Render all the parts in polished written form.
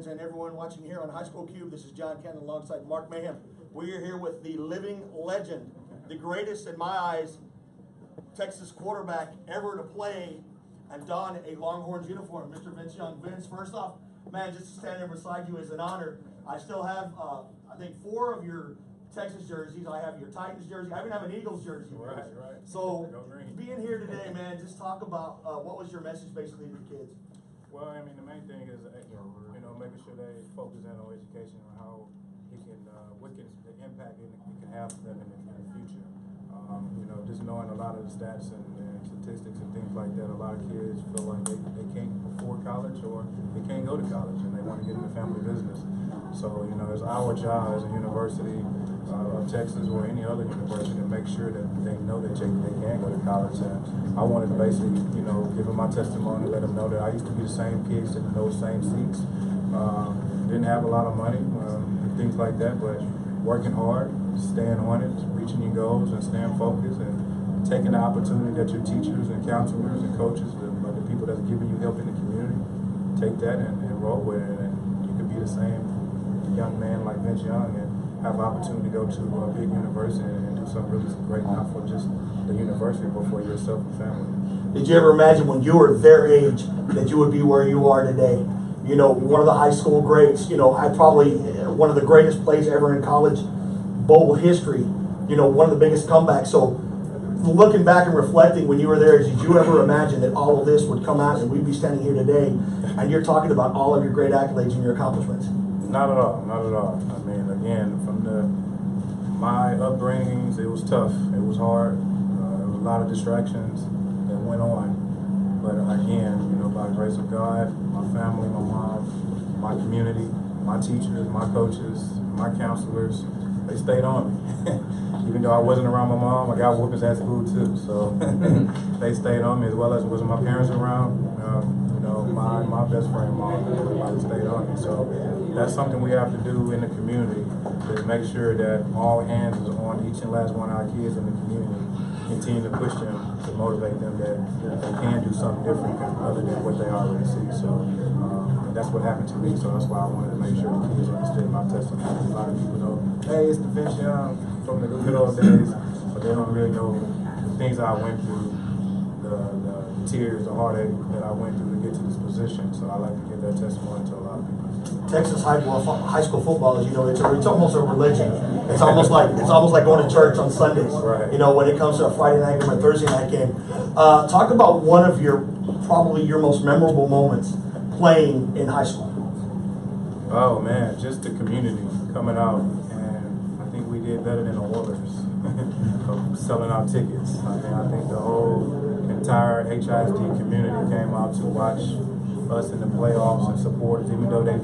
fans and everyone watching here on High School Cube. This is John Cannon alongside Mark Mayhem. We are here with the living legend, the greatest in my eyes Texas quarterback ever to play and don a Longhorns uniform, Mr. Vince Young. Vince, first off, man, just to stand there beside you is an honor. I still have, I think, 4 of your Texas jerseys. I have your Titans jersey. I even have an Eagles jersey. Right. So, being here today, man, just talk about what was your message basically to the kids? Well, I mean, the main thing is, making sure they focus in on education and how it can, the impact it can have for them in the future. Just knowing a lot of the stats and statistics and things like that, a lot of kids feel like they can't afford college or they can't go to college and they want to get into family business. So, it's our job as a university of Texas or any other university to make sure that they know that they can go to college. And I wanted to basically, give them my testimony, let them know that I used to be the same kid sitting in those same seats. Didn't have a lot of money, things like that, but working hard, staying on it, reaching your goals and staying focused and taking the opportunity that your teachers and counselors and coaches, the people that's giving you help in the community, take that and roll with it. And you could be the same young man like Vince Young and have an opportunity to go to a big university and do something really great, not for just the university, but for yourself and family. Did you ever imagine when you were their age that you would be where you are today? One of the high school greats, I probably one of the greatest plays ever in college bowl history, one of the biggest comebacks. So looking back and reflecting when you were there, did you ever imagine that all of this would come out and we'd be standing here today and you're talking about all of your great accolades and your accomplishments? Not at all, not at all. I mean, again, from my upbringings, it was tough. It was hard. There was a lot of distractions that went on. But again, by the grace of God, my family, my mom, my community, my teachers, my coaches, my counselors, they stayed on me. Even though I wasn't around my mom, I got whoopings at school too. So they stayed on me, as well as wasn't my parents around. My best friend, mom, everybody stayed on me. So that's something we have to do in the community, is make sure that all hands is on each and last one of our kids in the community. Continue to push them, to motivate them that they can do something different other than what they already see. So that's what happened to me. So that's why I wanted to make sure the kids understood my testimony. A lot of people know, hey, it's the Vince Young from the good old days, but they don't really know the things I went through, the tears, the heartache that I went through to get to this position. So I like to give that testimony to a lot of people. Texas high school football, as you know, it's almost a religion. It's almost like going to church on Sundays. Right. When it comes to a Friday night game or a Thursday night game. Talk about one of probably your most memorable moments playing in high school. Oh man, just the community coming out, and I think we did better than the Oilers of selling out tickets. I think the whole entire HISD community came out to watch us in the playoffs and support us. Even though high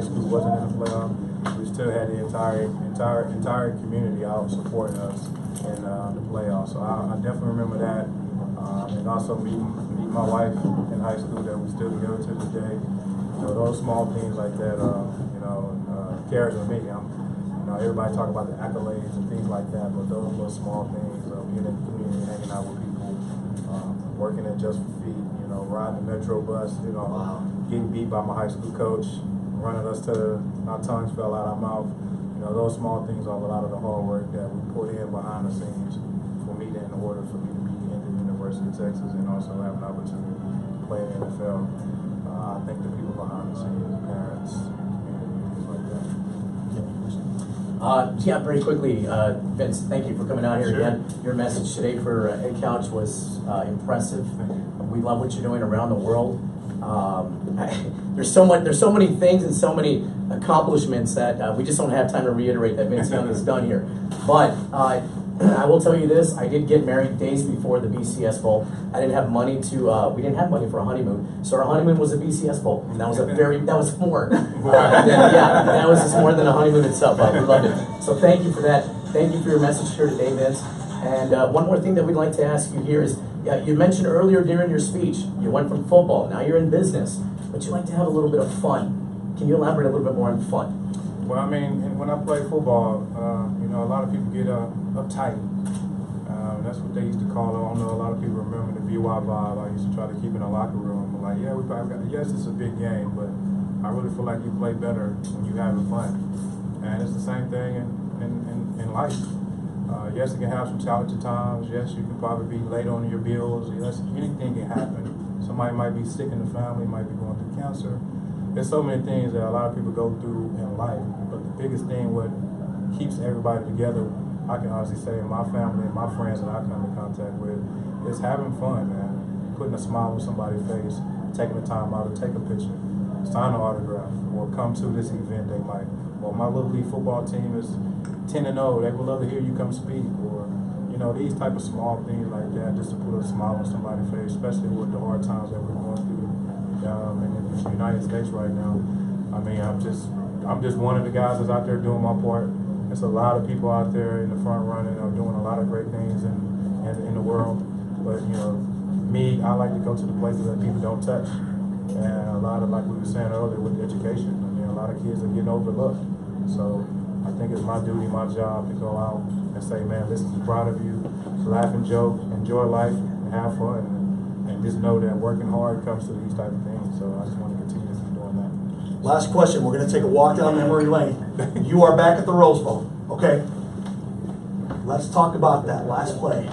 school wasn't in the playoffs, we still had the entire community out supporting us in the playoffs. So I definitely remember that, and also meeting my wife in high school that we still together to this day. Those small things like that, carries with me. Everybody talk about the accolades and things like that, but those little small things, being in the community, hanging out with people, working at Just for Feet, riding the Metro bus, getting beat by my high school coach, running us to our tongues fell out our mouth. Those small things are a lot of the hard work that we put in behind the scenes for me in order for me to be in the University of Texas and also have an opportunity to play in the NFL. I think the people behind the scenes, parents, community, things like that. Very quickly, Vince, thank you for coming out here Sure. again. Your message today for Head Couch was impressive. We love what you're doing around the world. There's so many things and so many accomplishments that we just don't have time to reiterate that Vince Young has done here. But I will tell you this: I did get married days before the BCS Bowl. I didn't have money to. We didn't have money for a honeymoon, so our honeymoon was a BCS Bowl, and that was more. That was just more than a honeymoon itself. We loved it. So thank you for that. Thank you for your message here today, Vince. And one more thing that we'd like to ask you here is, you mentioned earlier during your speech, you went from football, now you're in business, but you like to have a little bit of fun. Can you elaborate a little bit more on fun? Well, I mean, when I play football, a lot of people get uptight. That's what they used to call it. I don't know, a lot of people remember the BY vibe I used to try to keep in the locker room. Like, yeah, we probably got, yes, it's a big game, but I really feel like you play better when you're having fun. And it's the same thing in life. Yes, it can have some challenging times. Yes, you can probably be late on your bills. Yes, anything can happen. Somebody might be sick in the family, might be going through cancer. There's so many things that a lot of people go through in life. But the biggest thing, what keeps everybody together, I can honestly say, my family and my friends that I come in contact with, is having fun, man. Putting a smile on somebody's face, taking the time out to take a picture, sign an autograph, or come to this event. They might, well, my little league football team is 10-0. They would love to hear you come speak, or these type of small things like that, just to put a smile on somebody's face, especially with the hard times that we're going through in the United States right now. I mean, I'm just one of the guys that's out there doing my part. There's a lot of people out there in the front running, doing a lot of great things in the world. But me, I like to go to the places that people don't touch. And a lot of, like we were saying earlier, with education, I mean, a lot of kids are getting overlooked. So I think it's my duty, my job to go out and say, man, listen, I'm proud of you, laugh and joke, enjoy life, and have fun, and just know that working hard comes to these type of things. So I just want to continue to keep doing that. Last question. We're going to take a walk down memory lane. You are back at the Rose Bowl. Okay. Let's talk about that last play.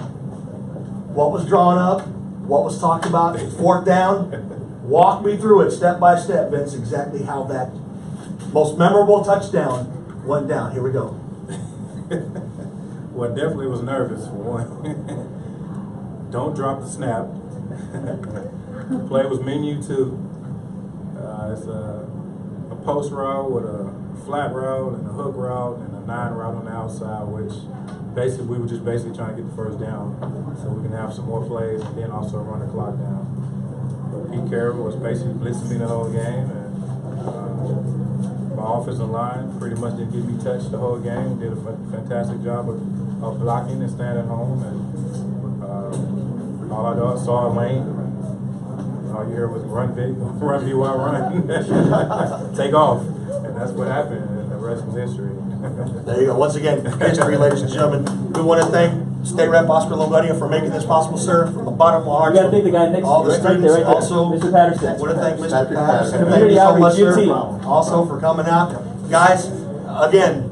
What was drawn up? What was talked about? Fourth down. Walk me through it step by step, Vince, exactly how that most memorable touchdown went down. Here we go. Well, definitely was nervous for one. Don't drop the snap. The play was menu 2. It's a post route with a flat route and a hook route and a 9 route on the outside, which basically we were just trying to get the first down so we can have some more plays and then also run the clock down. But Pete Carroll was basically blitzing me the whole game, and my offensive line pretty much didn't get me touched the whole game. Did a fantastic job of blocking and staying at home, and all I saw Lane. All you heard was run big, run B while run, take off, and that's what happened. And the rest was history. There you go. Once again, history, ladies and gentlemen. We want to thank State Rep Oscar Longoria for making this possible, sir. From the bottom of our hearts. You got to thank the guy next all to the you, right students. there, right there. Also, Mr. Patterson. I want to thank Mr. Patterson. Thank Community you so much, outreach, sir. UT. Also for coming out, guys. Again,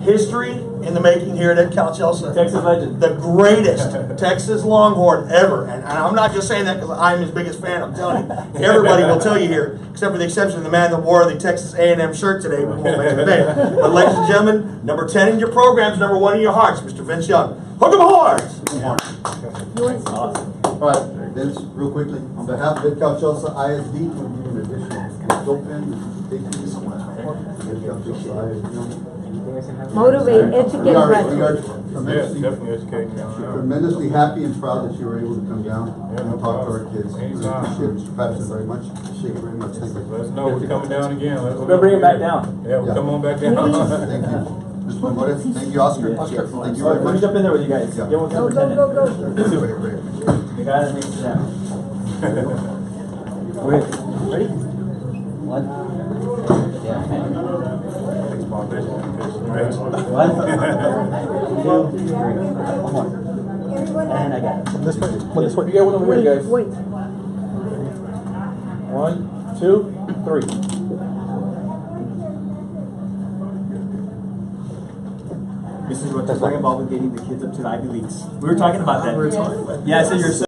history in the making here at Cal Chelsea. Texas legend. The greatest Texas Longhorn ever. And I'm not just saying that because I'm his biggest fan. I'm telling you, everybody will tell you here, except for the exception of the man that wore the Texas A&M shirt today. We won't mention the name. But ladies and gentlemen, number 10 in your programs, number 1 in your hearts, Mr. Vince Young. Hook 'em hard! Awesome. All right, Vince, real quickly, on behalf of Cal Chelsea ISD, we'll give you an additional dope pen. Thank you so much. Cal Chelsea ISD. Motivate, educate, We are Yeah, definitely educating me on that. tremendously happy and proud that you were able to come down Yeah, no and talk to our problem. kids. We Anytime. appreciate Mr. Patterson very much. Appreciate you very much. Thank you. Let us know we're coming down again. Let us We're know. gonna bring it back down. Yeah, we'll come on back down. Thank you. Mr. Memorial, thank you, Oscar. Oscar, thank you All very right, let me much. jump in there with you guys. Yeah. Get one Go, superintendent. go, go, go. Great, great. The guy that makes it happen. Go ahead. Ready? 1. Yeah. Baseball, baseball. 1, 2, 3. One more. And I got it. This way. This way. You got one over here, guys. Wait. 1, 2, 3. This is what they're talking about with getting the kids up to the Ivy Leagues. We were talking about that. Yeah, I said you're so